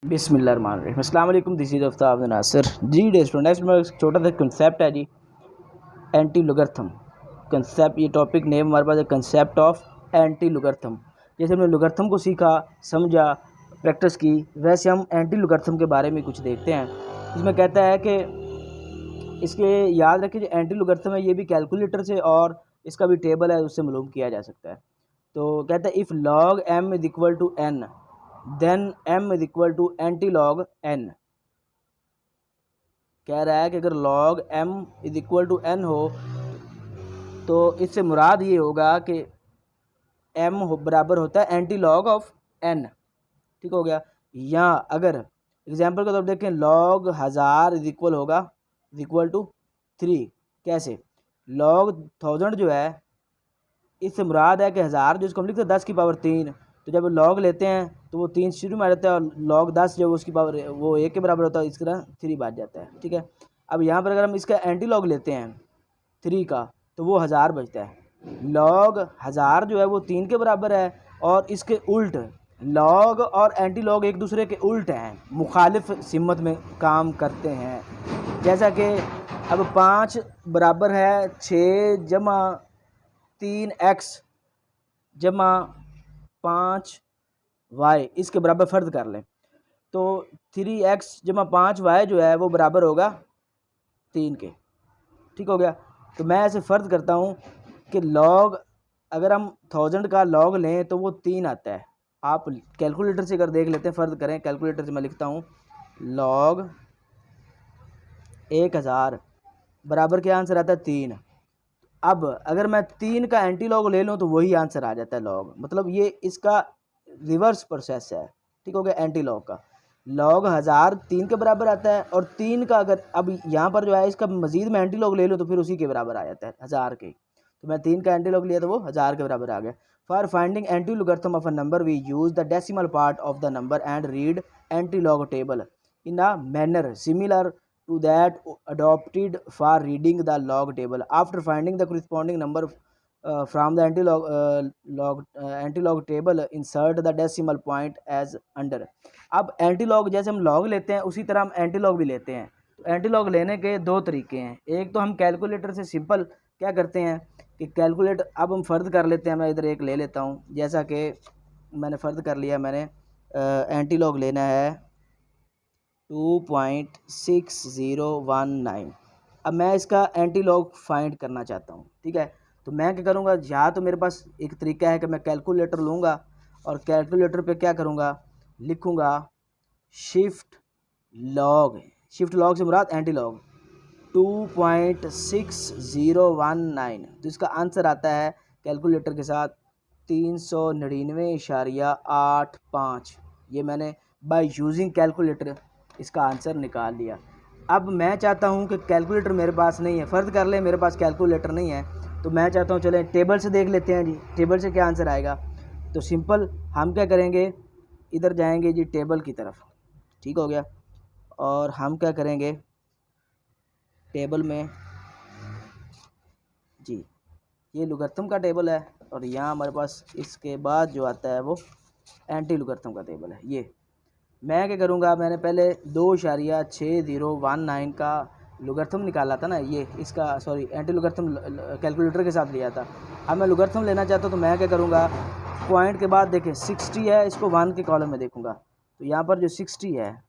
बिस्मिल्लाहिर्रहमानिर्रहीम। अस्सलाम वालेकुम, this is Aftab Nasir ji day student. नेक्स्ट में छोटा सा कंसेप्ट है जी, एंटी लॉगरिथम कंसेप्ट। ये टॉपिक नेम हमारे पास है, कंसेप्ट ऑफ एंटी लॉगरिथम। जैसे हमने लॉगरिथम को सीखा, समझा, प्रैक्टिस की, वैसे हम एंटी लॉगरिथम के बारे में कुछ देखते हैं। इसमें कहता है कि इसके याद रखें, जो एंटी लॉगरिथम है ये भी कैलकुलेटर से और इसका भी टेबल है उससे मालूम किया जा सकता है। तो कहता है if log m is equal to n then m is equal to anti log n। कह रहा है कि अगर log m is equal to n हो तो इससे मुराद ये होगा कि m बराबर होता है एंटी लॉग ऑफ n। ठीक हो गया। या अगर एग्जांपल के तौर पर देखें, लॉग 1000 इज इक्वल होगा इज इक्वल टू 3। कैसे? लॉग 1000 जो है इससे मुराद है कि 1000 जो इसको हम लिखते हैं 10 की पावर 3। तो जब लॉग लेते हैं तो वो 3 शुरू में आ जाता है और लॉग 10 जो उसकी पावर वो 1 के बराबर होता है, इस तरह 3 बच जाता है। ठीक है। अब यहाँ पर अगर हम इसका एंटी लॉग लेते हैं 3 का तो वो 1000 बचता है। लॉग 1000 जो है वो 3 के बराबर है और इसके उल्ट लॉग और एंटी लॉग एक दूसरे के उल्ट हैं, मुखालिफ सिमत में काम करते हैं। जैसा कि अब 5 बराबर है 6 जमा 3x जमा 5y, इसके बराबर फ़र्ज कर लें तो 3x जमा 5y जो है वो बराबर होगा 3 के। ठीक हो गया। तो मैं ऐसे फ़र्ज करता हूँ कि लॉग अगर हम 1000 का लॉग लें तो वो 3 आता है। आप कैलकुलेटर से अगर देख लेते हैं, फ़र्ज करें कैलकुलेटर से मैं लिखता हूँ लॉग 1000 बराबर क्या आंसर आता है 3। अब अगर मैं 3 का एंटी लॉग ले लूँ तो वही आंसर आ जाता है लॉग, मतलब ये इसका रिवर्स प्रोसेस है। ठीक हो गया। एंटी लॉग का लॉग 1000 3 के बराबर आता है और 3 का अगर अब यहाँ पर जो है इसका मजीद मैं एंटी लॉग ले लूँ तो फिर उसी के बराबर आ जाता है 1000 के। तो मैं 3 का एंटी लॉग लिया तो वो 1000 के बराबर आ गया। For finding anti logarithm of a number we use the decimal part of the number and read anti log table in a manner similar to that adopted for reading the log table. After finding the corresponding number from the anti-log table, insert the decimal point as under. अब anti log जैसे हम log लेते हैं उसी तरह हम anti log भी लेते हैं। तो एंटी लॉग लेने के दो तरीके हैं। एक तो हम कैलकुलेटर से सिंपल क्या करते हैं कि कैलकुलेटर अब हम फ़र्ज कर लेते हैं। मैं इधर एक ले लेता हूँ, जैसा कि मैंने फ़र्ज कर लिया, मैंने एंटी लॉग लेना है 2.6019। अब मैं इसका एंटी लॉग फाइंड करना चाहता हूँ। ठीक है। तो मैं क्या करूँगा, या तो मेरे पास एक तरीका है कि मैं कैलकुलेटर लूँगा और कैलकुलेटर पे क्या करूँगा, लिखूँगा शिफ्ट लॉग। शिफ्ट लॉग से मुराद एंटी लॉग 2.6019। तो इसका आंसर आता है कैलकुलेटर के साथ 399.85। ये मैंने बाय यूजिंग कैलकुलेटर इसका आंसर निकाल लिया। अब मैं चाहता हूँ कि कैलकुलेटर मेरे पास नहीं है, फ़र्ज कर ले मेरे पास कैलकुलेटर नहीं है, तो मैं चाहता हूँ चलें टेबल से देख लेते हैं जी, टेबल से क्या आंसर आएगा। तो सिंपल हम क्या करेंगे, इधर जाएंगे जी टेबल की तरफ। ठीक हो गया। और हम क्या करेंगे टेबल में जी, ये लॉगरिथम का टेबल है और यहाँ हमारे पास इसके बाद जो आता है वो एंटी लॉगरिथम का टेबल है। ये मैं क्या करूँगा, मैंने पहले 2.6019 का लॉगरिथम निकाला था ना, ये इसका सॉरी एंटी लॉगरिथम कैलकुलेटर के साथ लिया था। अब मैं लॉगरिथम लेना चाहता हूँ तो मैं क्या करूँगा, पॉइंट के बाद देखें 60 है, इसको 1 के कॉलम में देखूँगा तो यहाँ पर जो 60 है,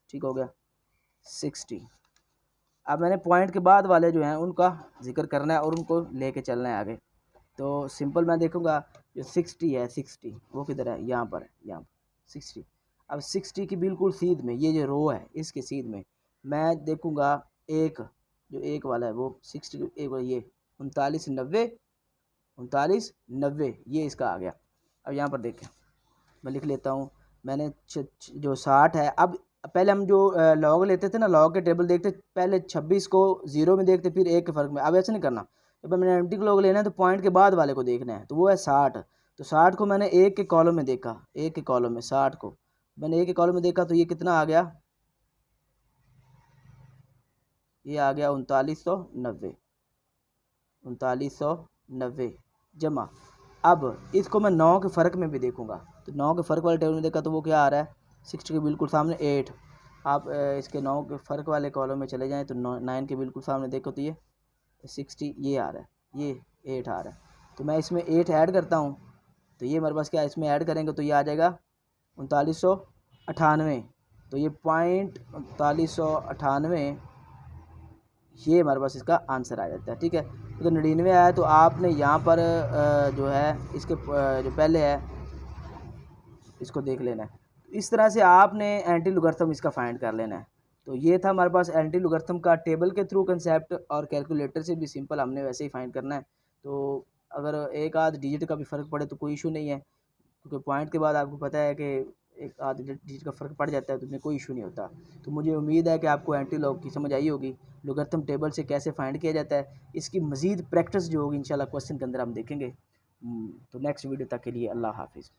ठीक हो गया 60। अब मैंने पॉइंट के बाद वाले जो हैं उनका जिक्र करना है और उनको लेके चलना है आगे। तो सिंपल मैं देखूँगा जो 60 है, 60 वो किधर है, यहाँ पर है, यहाँ पर 60। अब 60 की बिल्कुल सीध में ये जो रो है इसके सीध में मैं देखूँगा एक, जो एक वाला है वो 60 एक वाला ये 3990 ये इसका आ गया। अब यहाँ पर देखें मैं लिख लेता हूँ, मैंने जो 60 है। अब पहले हम जो लॉग लेते थे ना, लॉग के टेबल देखते पहले 26 को 0 में देखते फिर 1 के फ़र्क में। अब ऐसा नहीं करना, जब मैंने एंटी लॉग लेना है तो पॉइंट के बाद वाले को देखना है, तो वो है 60। तो 60 को मैंने 1 के कॉलम में देखा, 1 के कॉलम में 60 को मैंने 1 के कॉलम में देखा तो ये कितना आ गया, ये आ गया 3990 जमा। अब इसको मैं 9 के फ़र्क में भी देखूँगा तो 9 के फ़र्क वाले टेबल में देखा तो वो क्या आ रहा है, 60 के बिल्कुल सामने 8। आप इसके 9 के फ़र्क वाले कॉलम में चले जाएँ तो 9 के बिल्कुल सामने देखो तो ये 60 ये आ रहा है, ये 8 आ रहा है। तो मैं इसमें 8 ऐड करता हूँ, तो ये हमारे पास क्या है, इसमें ऐड करेंगे तो ये आ जाएगा 3998। तो ये पॉइंट 3998 ये हमारे पास इसका आंसर आ जाता है। ठीक है, तो 99 आया तो आपने यहाँ पर जो है इसके जो पहले है इसको देख लेना है। इस तरह से आपने एंटी लॉगरिथम इसका फाइंड कर लेना है। तो ये था हमारे पास एंटी लॉगरिथम का टेबल के थ्रू कंसेप्ट, और कैलकुलेटर से भी सिंपल हमने वैसे ही फाइंड करना है। तो अगर एक आध डिजिट का भी फ़र्क पड़े तो कोई इशू नहीं है, क्योंकि पॉइंट के बाद आपको पता है कि एक आध डिजिट का फ़र्क पड़ जाता है तो उसमें कोई इशू नहीं होता। तो मुझे उम्मीद है कि आपको एंटी लॉग की समझ आई होगी, लॉगरिथम टेबल से कैसे फाइंड किया जाता है। इसकी मज़ीद प्रैक्टिस जो होगी इंशाल्लाह क्वेश्चन के अंदर हम देखेंगे। तो नेक्स्ट वीडियो तक के लिए अल्लाह हाफिज़।